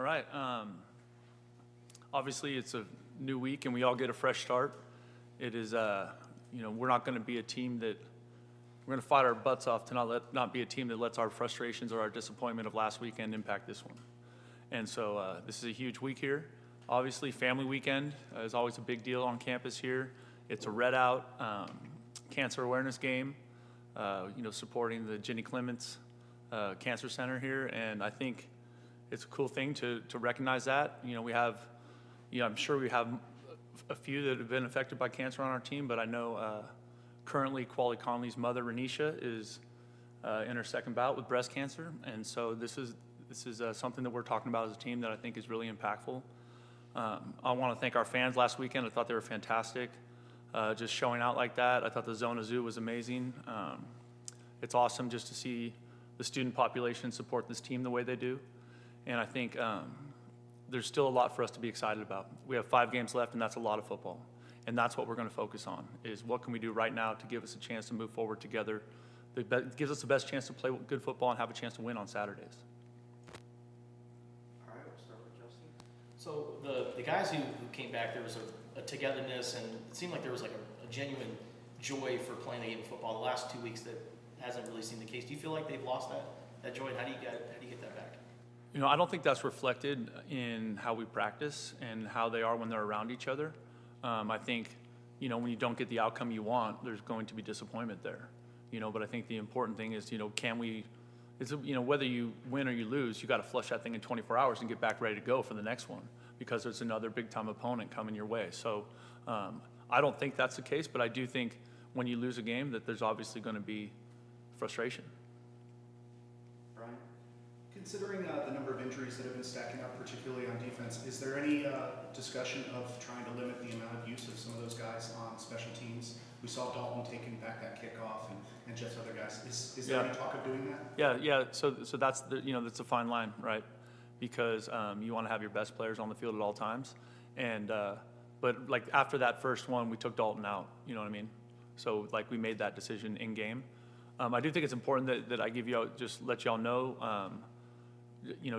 right. Obviously, it's a new week, and we all get a fresh start. It is, we're not going to be a team that we're going to fight our butts off to not be a team that lets our frustrations or our disappointment of last weekend impact this one. And so this is a huge week here. Obviously, family weekend is always a big deal on campus here. It's a red out cancer awareness game, supporting the Jenny Clements Cancer Center here. And I think it's a cool thing to recognize that. I'm sure we have a few that have been affected by cancer on our team, but I know currently Quali Conley's mother, Renisha, is in her second bout with breast cancer. And so this is something that we're talking about as a team that I think is really impactful. I want to thank our fans last weekend. I thought they were fantastic. Just showing out like that. I thought the Zona Zoo was amazing. It's awesome just to see the student population support this team the way they do. And I think there's still a lot for us to be excited about. We have 5 games left, and that's a lot of football. And that's what we're going to focus on, is what can we do right now to give us a chance to move forward together that gives us the best chance to play good football and have a chance to win on Saturdays. All right, we'll start with Justin. So the guys who came back, there was a togetherness, and it seemed like there was like a genuine joy for playing the game of football. The last 2 weeks that hasn't really seemed the case. Do you feel like they've lost that joy? And how do you get that back? I don't think that's reflected in how we practice and how they are when they're around each other. I think, when you don't get the outcome you want, there's going to be disappointment there. But I think the important thing is, whether you win or you lose, you got to flush that thing in 24 hours and get back ready to go for the next one, because there's another big-time opponent coming your way. So I don't think that's the case, but I do think when you lose a game that there's obviously going to be frustration. Brian? Considering the number of injuries that have been stacking up, particularly on defense, is there any discussion of trying to limit the amount of use of some of those guys on special teams? We saw Dalton taking back that kickoff and just other guys. Is there any talk of doing that? Yeah. So that's that's a fine line, right? Because you want to have your best players on the field at all times, and but like after that first one, we took Dalton out. You know what I mean? So we made that decision in game. I do think it's important that I let y'all know.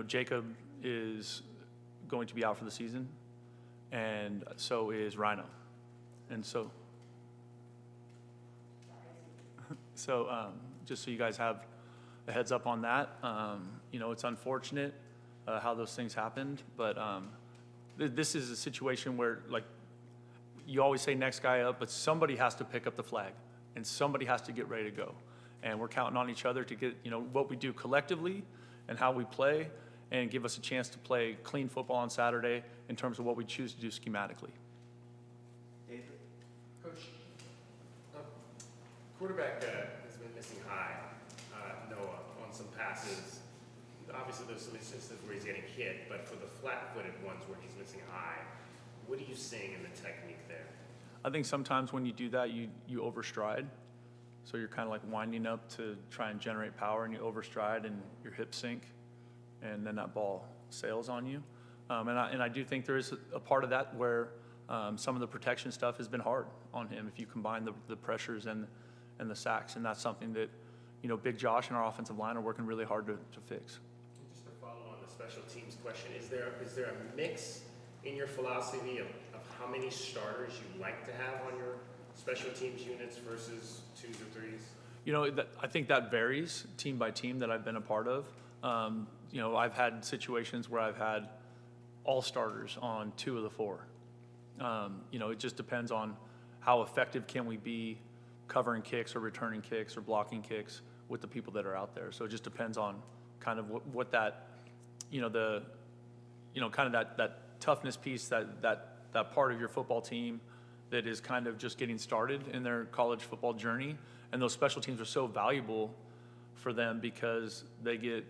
Jacob is going to be out for the season, and so is Rhino. And so just so you guys have a heads up on that, it's unfortunate how those things happened, but this is a situation where, you always say next guy up, but somebody has to pick up the flag, and somebody has to get ready to go. And we're counting on each other to get, what we do collectively and how we play, and give us a chance to play clean football on Saturday in terms of what we choose to do schematically. David? Coach, quarterback has been missing high, Noah, on some passes. Obviously, there's some instances where he's getting hit, but for the flat-footed ones where he's missing high, what are you seeing in the technique there? I think sometimes when you do that, you overstride. So you're kind of winding up to try and generate power, and you overstride and your hips sink, and then that ball sails on you. And I do think there is a part of that where some of the protection stuff has been hard on him if you combine the pressures and the sacks, and that's something that Big Josh and our offensive line are working really hard to fix. Just to follow on the special teams question, is there a mix in your philosophy of how many starters you like to have on your special teams units versus 2s or 3s? I think that varies team by team that I've been a part of. I've had situations where I've had all starters on 2 of the 4. It just depends on how effective can we be covering kicks or returning kicks or blocking kicks with the people that are out there. So it just depends on kind of what that, kind of that toughness piece, that part of your football team that is kind of just getting started in their college football journey. And those special teams are so valuable for them because they get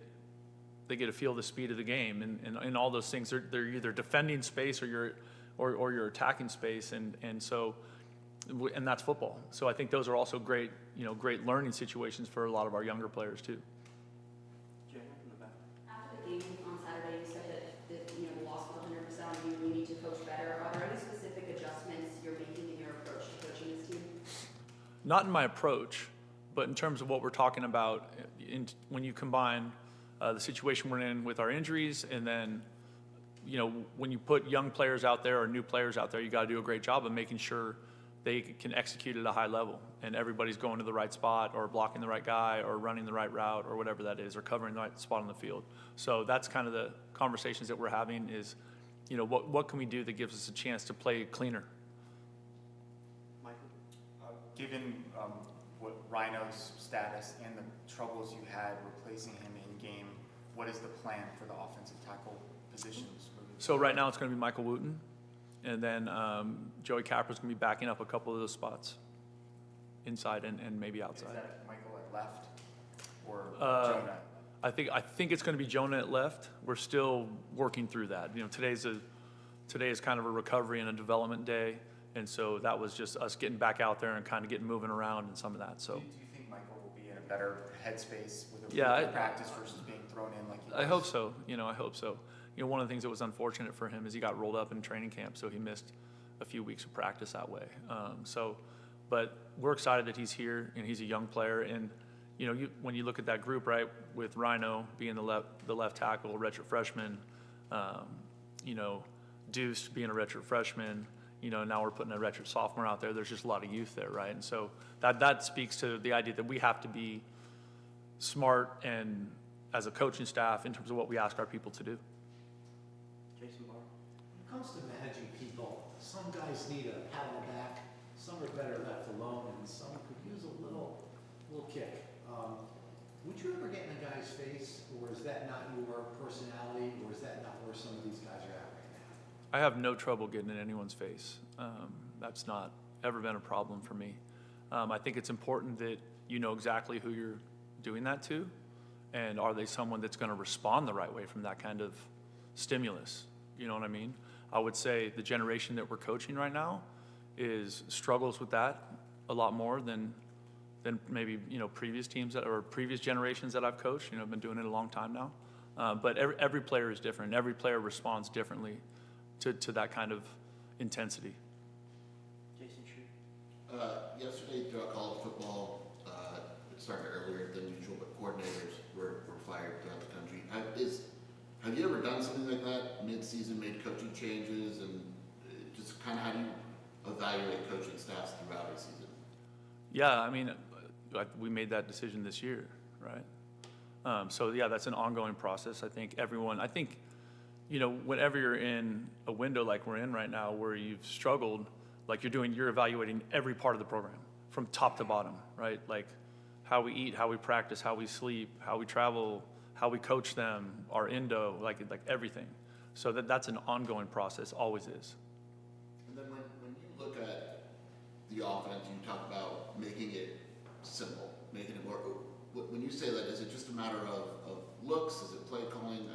to feel the speed of the game and all those things. They're either defending space or you're attacking space, and that's football. So I think those are also great learning situations for a lot of our younger players too. Jen, in the back. After the game on Saturday, you said that the loss was 100% on you. You need to coach better. Are there any specific adjustments you're making in your approach to coaching this team? Not in my approach, but in terms of what we're talking about, when you combine the situation we're in with our injuries, and then when you put young players out there or new players out there, you got to do a great job of making sure they can execute at a high level and everybody's going to the right spot or blocking the right guy or running the right route or whatever that is or covering the right spot on the field. So that's kind of the conversations that we're having is, what can we do that gives us a chance to play cleaner? Michael? Given what Rhino's status and the troubles you had replacing him in game, what is the plan for the offensive tackle positions moving So right now it's going to be Michael Wooten, and then Joey Capra's going to be backing up a couple of those spots, inside and maybe forward? outside. Is that Michael at left or Uh, Jonah? I think it's going to be Jonah at left. We're still working through that. Today is kind of a recovery and a development day, and so that was just us getting back out there and kind of getting moving around and some of that. So Do you think Michael will be in a better headspace with a Yeah, week of practice versus being thrown in like he was? I hope so. I hope so. One of the things that was unfortunate for him is he got rolled up in training camp, so he missed a few weeks of practice that way. But we're excited that he's here and he's a young player. And when you look at that group, right, with Rhino being the left tackle, redshirt freshman, Deuce being a redshirt freshman, now we're putting a redshirt sophomore out there. There's just a lot of youth there, right? And so that speaks to the idea that we have to be smart and as a coaching staff in terms of what we ask our people to do. Jason Barr? When it comes to managing people, some guys need a pat on the back, some are better left alone, and some could use a little kick. Would you ever get in a guy's face, or is that not your personality, or is that not where some of these guys are at right now? I have no trouble getting in anyone's face. That's not ever been a problem for me. I think it's important that you know exactly who you're doing that to, and are they someone that's going to respond the right way from that kind of stimulus? You know what I mean? I would say the generation that we're coaching right now struggles with that a lot more than maybe previous teams or previous generations that I've coached. I've been doing it a long time now. But every player is different. Every player responds differently to that kind of intensity. Jason Shreve? Yesterday throughout college football, it started earlier than usual, but coordinators were fired throughout the country. Have you ever done something like that, mid-season, made coaching changes, and just kind of how do you evaluate coaching staffs throughout a season? Yeah, we made that decision this year, right? So yeah, that's an ongoing process. I think whenever you're in a window like we're in right now, where you've struggled, like you're evaluating every part of the program from top to bottom, right? Like how we eat, how we practice, how we sleep, how we travel, how we coach them, our endo, like everything. So that's an ongoing process, always is. And then when you look at the offense, you talk about making it simple, making it more. When you say that, is it just a matter of looks? Is it play calling?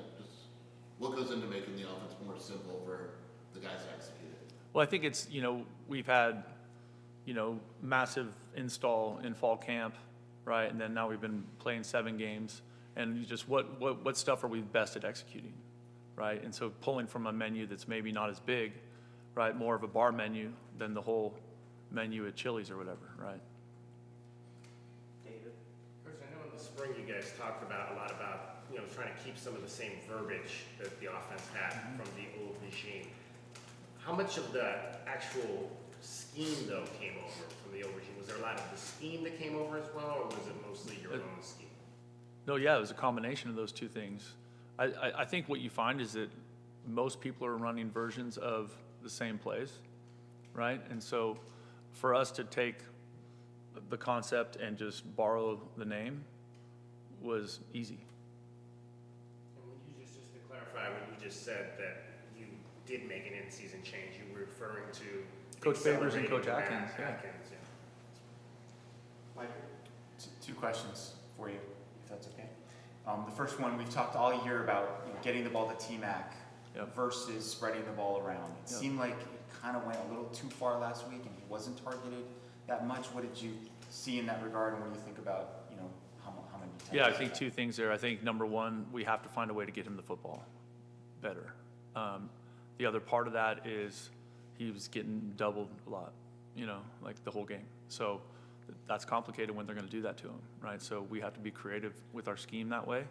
What goes into making the offense more simple for the guys to execute it? Well, I think it's, we've had, massive install in fall camp, right? And then now we've been playing 7 games. And you just what stuff are we best at executing, right? And so pulling from a menu that's maybe not as big, right? More of a bar menu than the whole menu at Chili's or whatever, right? David? Coach, I know in the spring you guys talked a lot about trying to keep some of the same verbiage that the offense had from the old regime. How much of the actual scheme though came over from the old regime? Was there a lot of the scheme that came over as well, or was it mostly your own scheme? No, yeah, it was a combination of those two things. I think what you find is that most people are running versions of the same plays, right? And so for us to take the concept and just borrow the name was easy. And when you just to clarify, when you just said that you did make an in-season change, you were referring to Coach Favors and accelerating Coach Matt Atkins, yeah. yeah. Michael? Two questions for you, if that's okay. The first one, we've talked all year about getting the ball to T-Mac Yep. versus spreading the ball around. It Yep. seemed like it kind of went a little too far last week, and he wasn't targeted that much. What did you see in that regard, and what do you think about how many attempts? Yeah, I think 2 things there. I think number one, we have to find a way to get him the football better. The other part of that is he was getting doubled a lot, like the whole game. So that's complicated when they're going to do that to him, right? So we have to be creative with our scheme that way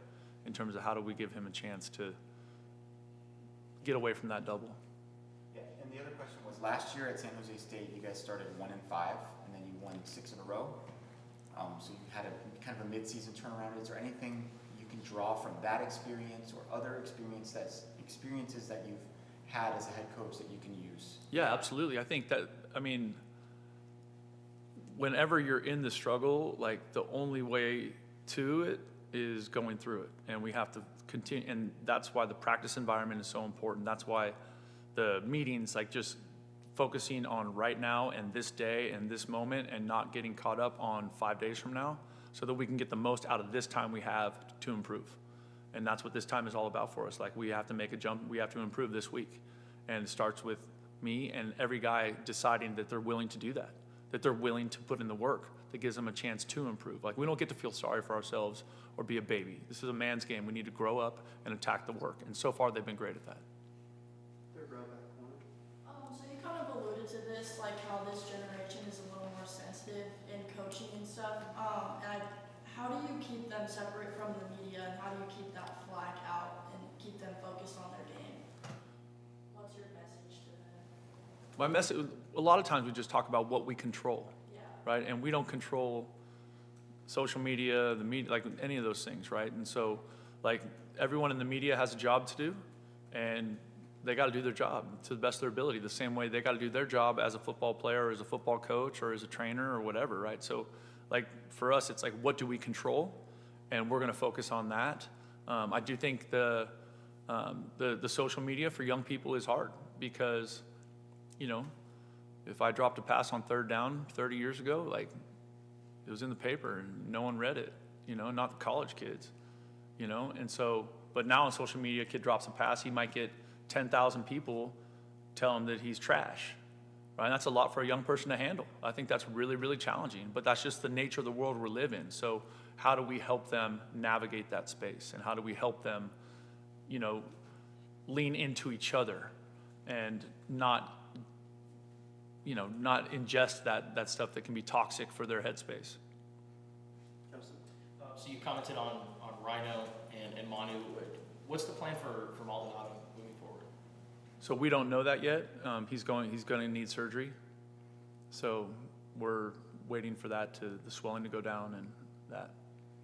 in terms of how do we give him a chance to get away from that double. Yeah, and the other question was, last year at San Jose State, you guys started 1-5, and then you won 6 in a row. So you had a kind of a mid-season turnaround. Is there anything you can draw from that experience or other experiences that you've had as a head coach that you can use? Yeah, absolutely. I think that, whenever you're in the struggle, like the only way to it is going through it. And we have to continue, and that's why the practice environment is so important. That's why the meetings, like just focusing on right now and this day and this moment and not getting caught up on 5 days from now so that we can get the most out of this time we have to improve. And that's what this time is all about for us. Like, we have to make a jump. We have to improve this week. And it starts with me and every guy deciding that they're willing to do that, that they're willing to put in the work that gives them a chance to improve. Like, we don't get to feel sorry for ourselves or be a baby. This is a man's game. We need to grow up and attack the work. And so far, they've been great at that. Third row back corner. So you kind of alluded to this, like how this generation is a little more sensitive in coaching and stuff. How do you keep them separate from the media, and how do you keep that flag out and keep them focused on their game? What's your message to them? My message, a lot of times we just talk about what we control, Yeah. right? And we don't control social media, the media, like any of those things, right? And so, like, everyone in the media has a job to do, and they got to do their job to the best of their ability, the same way they got to do their job as a football player or as a football coach or as a trainer or whatever, right? So, like, for us, it's like, what do we control? And we're going to focus on that. I do think the social media for young people is hard because, if I dropped a pass on third down 30 years ago, like, it was in the paper and no one read it, not the college kids, and so, but now on social media, a kid drops a pass, he might get 10,000 people tell him that he's trash, right? And that's a lot for a young person to handle. I think that's really, really challenging, but that's just the nature of the world we live in. So how do we help them navigate that space? And how do we help them, lean into each other and not ingest that stuff that can be toxic for their headspace. Joseph. So you commented on Rhino and Manu. What's the plan for Maldonado moving forward? So we don't know that yet. He's going to need surgery. So we're waiting for the swelling to go down and that.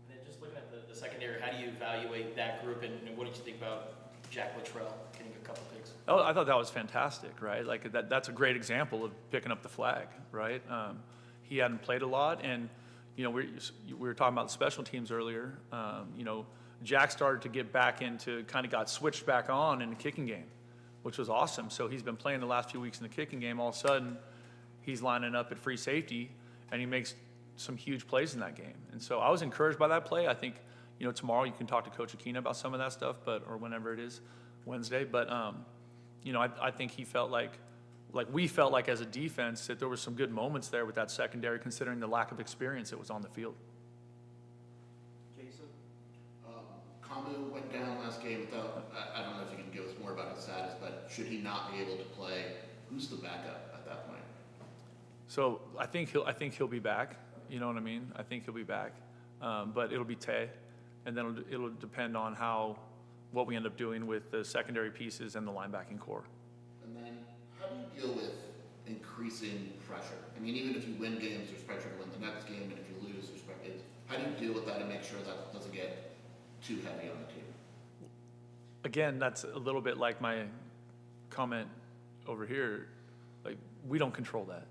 And then just looking at the secondary, how do you evaluate that group, and what did you think about Jack Luttrell getting a couple picks? Oh, I thought that was fantastic, right? Like that's a great example of picking up the flag, right? He hadn't played a lot, and we were talking about the special teams earlier. Jack started to get back into, kind of got switched back on in the kicking game, which was awesome. So he's been playing the last few weeks in the kicking game. All of a sudden, he's lining up at free safety, and he makes some huge plays in that game. And so I was encouraged by that play. I think, tomorrow you can talk to Coach Aquina about some of that stuff, or whenever it is, Wednesday. But, I think he felt like we felt like as a defense that there were some good moments there with that secondary, considering the lack of experience that was on the field. Jason. Kamu went down last game without, I don't know if you can give us more about his status, but should he not be able to play, who's the backup at that point? So I think he'll be back. You know what I mean? I think he'll be back. But it'll be Tay, and then it'll depend on what we end up doing with the secondary pieces and the linebacking core. And then how do you deal with increasing pressure? I mean, even if you win games, there's pressure to win the next game, and if you lose, there's pressure. How do you deal with that and make sure that doesn't get too heavy on the team? Again, that's a little bit like my comment over here. Like, we don't control that.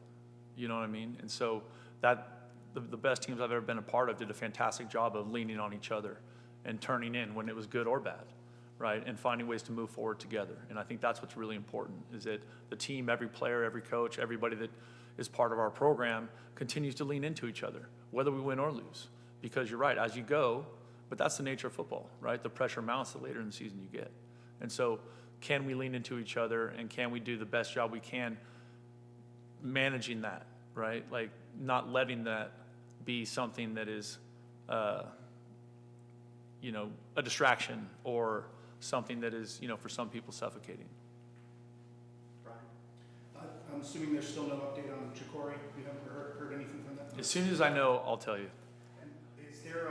You know what I mean? And so the best teams I've ever been a part of did a fantastic job of leaning on each other and turning in when it was good or bad, right? And finding ways to move forward together. And I think that's what's really important, is that the team, every player, every coach, everybody that is part of our program continues to lean into each other, whether we win or lose. Because you're right, as you go, but that's the nature of football, right? The pressure mounts the later in the season you get. And so can we lean into each other, and can we do the best job we can managing that, right? Like, not letting that be something that is, a distraction, or something that is, for some people, suffocating. Brian. I'm assuming there's still no update on Chikori. You haven't heard anything from that? As soon as I know, I'll tell you. And is there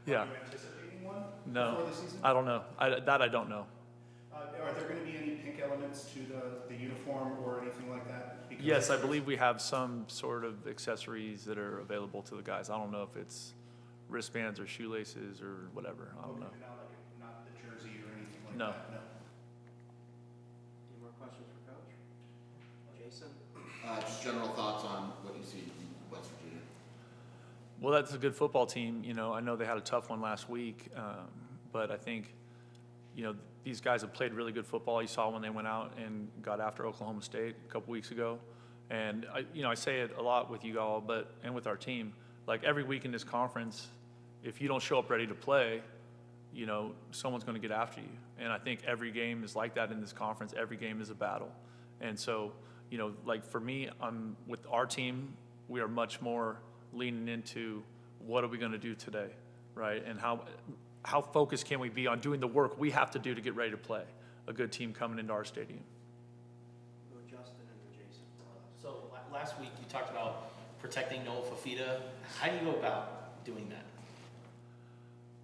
Yeah. Are you anticipating one No, before the season? I don't know. I don't know. Are there going to be any pink elements to the uniform or anything like that? Because Yes, I believe we have some sort of accessories that are available to the guys. I don't know if it's wristbands or shoelaces or whatever. I don't know. Okay, not the jersey or anything like No. that? No. Any more questions for Coach? Jason? Just general thoughts on what you see in West Virginia. Well, that's a good football team. You know, I know they had a tough one last week, but I think, you know, these guys have played really good football. You saw when they went out and got after Oklahoma State a couple weeks ago. And, I say it a lot with you all, and with our team, like every week in this conference, if you don't show up ready to play, you know, someone's going to get after you. And I think every game is like that in this conference. Every game is a battle. And so, you know, like for me, with our team, we are much more leaning into what are we going to do today, right? And how focused can we be on doing the work we have to do to get ready to play a good team coming into our stadium? Go Justin and go Jason. So last week you talked about protecting Noah Fafita. How do you go about doing that?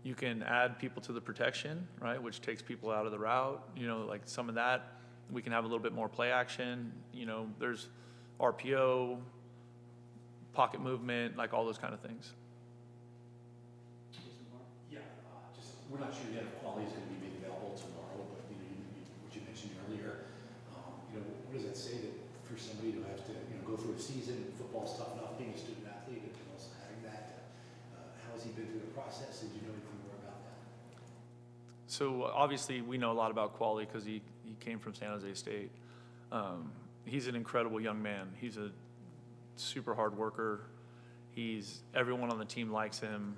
You can add people to the protection, right, which takes people out of the route. You know, like some of that, we can have a little bit more play action. You know, there's RPO, pocket movement, like all those kind of things. Jason Barr? Yeah, we're not sure yet if quality is going to be made available tomorrow, but what you mentioned earlier, what does that say that for somebody to have to, go through a season, football's tough enough, being a student athlete, and also having that, how has he been through the process? Did you know anything more about that? So obviously we know a lot about quality because he came from San Jose State. He's an incredible young man. He's a super hard worker. Everyone on the team likes him.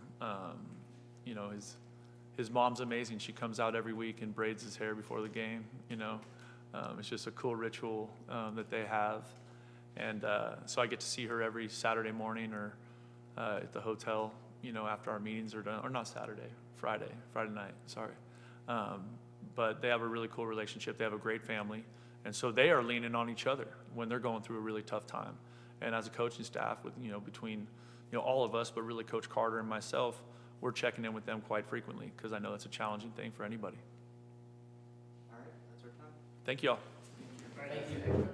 His mom's amazing. She comes out every week and braids his hair before the game. It's just a cool ritual that they have. And so I get to see her every Saturday morning or at the hotel, after our meetings are done, or not Saturday, Friday night, sorry. But they have a really cool relationship. They have a great family. And so they are leaning on each other when they're going through a really tough time. And as a coaching staff, with between all of us, but really Coach Carter and myself, we're checking in with them quite frequently because I know that's a challenging thing for anybody. All right, that's our time. Thank you all. Thank you.